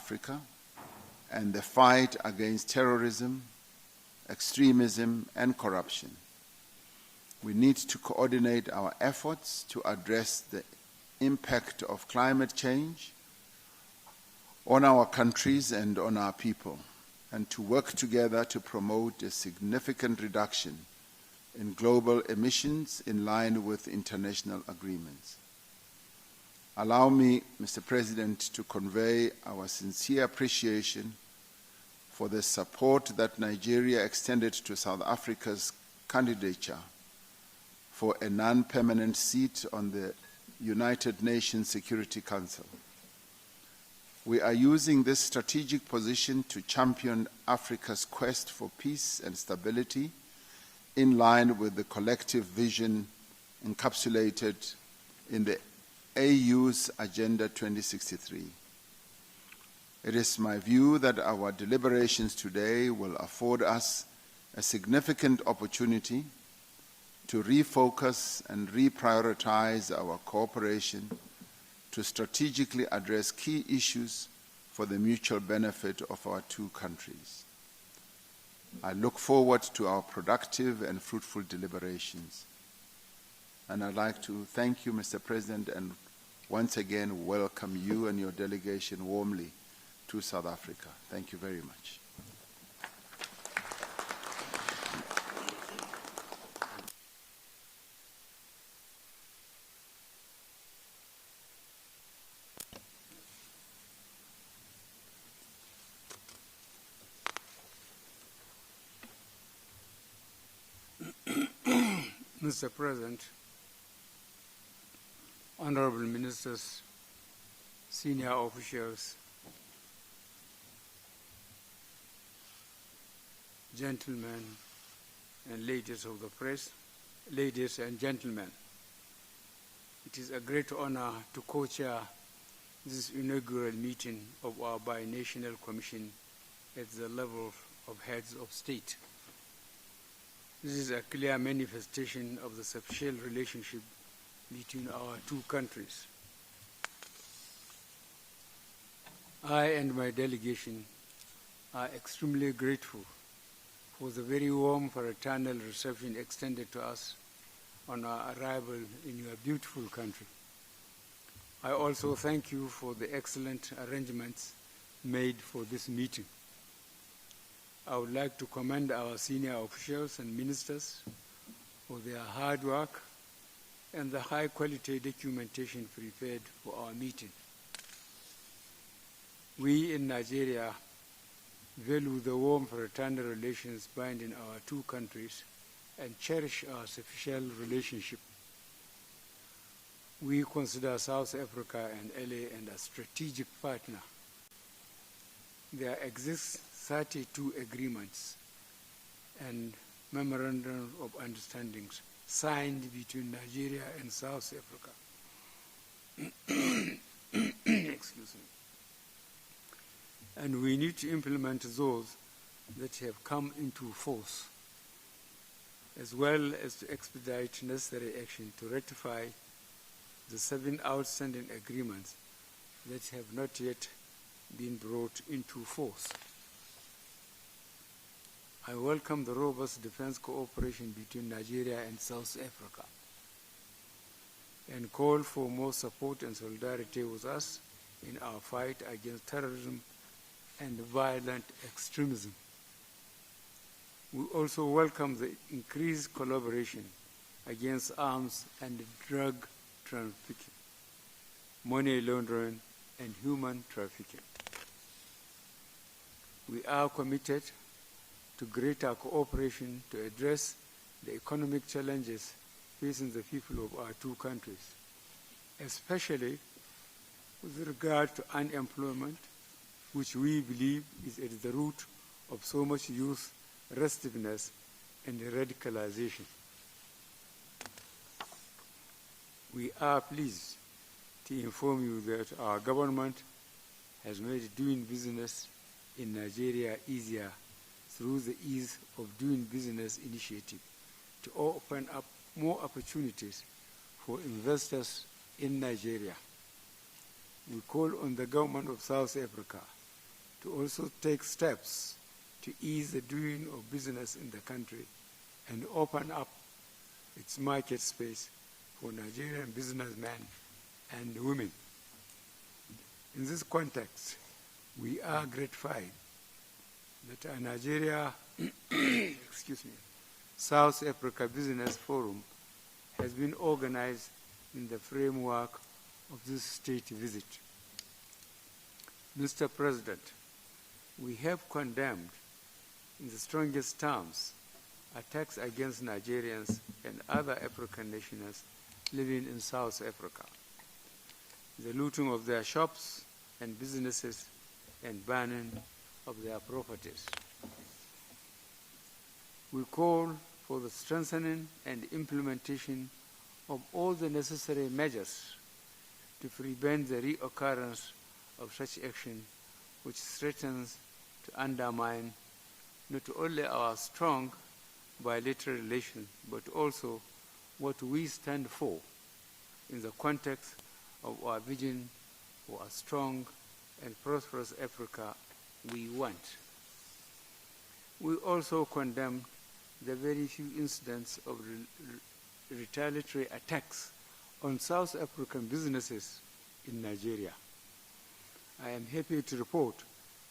Africa and the fight against terrorism, extremism, and corruption. We need to coordinate our efforts to address the impact of climate change on our countries and on our people, and to work together to promote a significant reduction in global emissions in line with international agreements. Allow me, Mr. President, to convey our sincere appreciation for the support that Nigeria extended to South Africa's candidature for a non-permanent seat on the United Nations Security Council. We are using this strategic position to champion Africa's quest for peace and stability in line with the collective vision encapsulated in the AU's Agenda 2063. It is my view that our deliberations today will afford us a significant opportunity to refocus and reprioritize our cooperation to strategically address key issues for the mutual benefit of our two countries. I look forward to our productive and fruitful deliberations. And I'd like to thank you, Mr. President, and once again welcome you and your delegation warmly to South Africa. Thank you very much. Mr. President, honorable ministers, senior officials, gentlemen and ladies of the press, ladies and gentlemen, it is a great honor to co-chair this inaugural meeting of our binational commission at the level of heads of state. This is a clear manifestation of the special relationship between our two countries. I and my delegation are extremely grateful for the very warm fraternal reception extended to us on our arrival in your beautiful country. I also thank you for the excellent arrangements made for this meeting. I would like to commend our senior officials and ministers for their hard work and the high-quality documentation prepared for our meeting. We in Nigeria value the warm fraternal relations binding our two countries and cherish our special relationship. We consider South Africa and LA and a strategic partner. There exists 32 agreements and memorandum of understandings signed between Nigeria and South Africa. Excuse me. And we need to implement those that have come into force, as well as to expedite necessary action to ratify the 7 outstanding agreements that have not yet been brought into force. I welcome the robust defense cooperation between Nigeria and South Africa and call for more support and solidarity with us in our fight against terrorism and violent extremism. We also welcome the increased collaboration against arms and drug trafficking, money laundering, and human trafficking. We are committed to greater cooperation to address the economic challenges facing the people of our two countries, especially with regard to unemployment, which we believe is at the root of so much youth restiveness and radicalization. We are pleased to inform you that our government has made doing business in Nigeria easier through the Ease of Doing Business initiative to open up more opportunities for investors in Nigeria. We call on the government of South Africa to also take steps to ease the doing of business in the country and open up its market space for Nigerian businessmen and women. In this context, we are gratified that our Nigeria South Africa Business Forum has been organized in the framework of this state visit. Mr. President, we have condemned in the strongest terms attacks against Nigerians and other African nationals living in South Africa, the looting of their shops and businesses and burning of their properties. We call for the strengthening and implementation of all the necessary measures to prevent the reoccurrence of such action, which threatens to undermine not only our strong bilateral relations, but also what we stand for in the context of our vision for a strong and prosperous Africa we want. We also condemn the very few incidents of retaliatory attacks on South African businesses in Nigeria. I am happy to report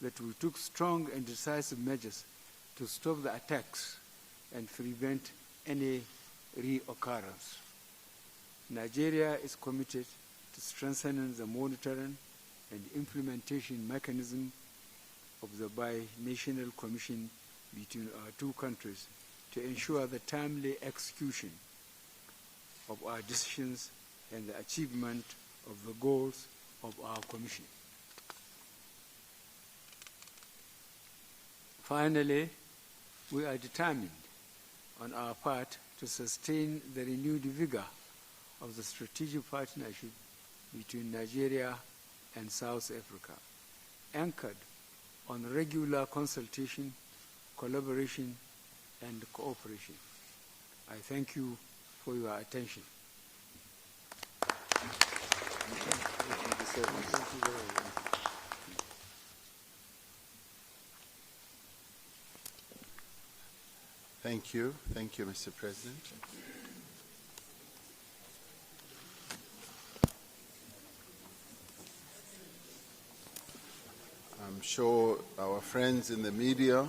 that we took strong and decisive measures to stop the attacks and prevent any reoccurrence. Nigeria is committed to strengthening the monitoring and implementation mechanism of the bi-national commission between our two countries to ensure the timely execution of our decisions and the achievement of the goals of our commission. Finally, we are determined on our part to sustain the renewed vigor of the strategic partnership between Nigeria and South Africa, anchored on regular consultation, collaboration, and cooperation. I thank you for your attention. Thank you. Thank you, Mr. President. I'm sure our friends in the media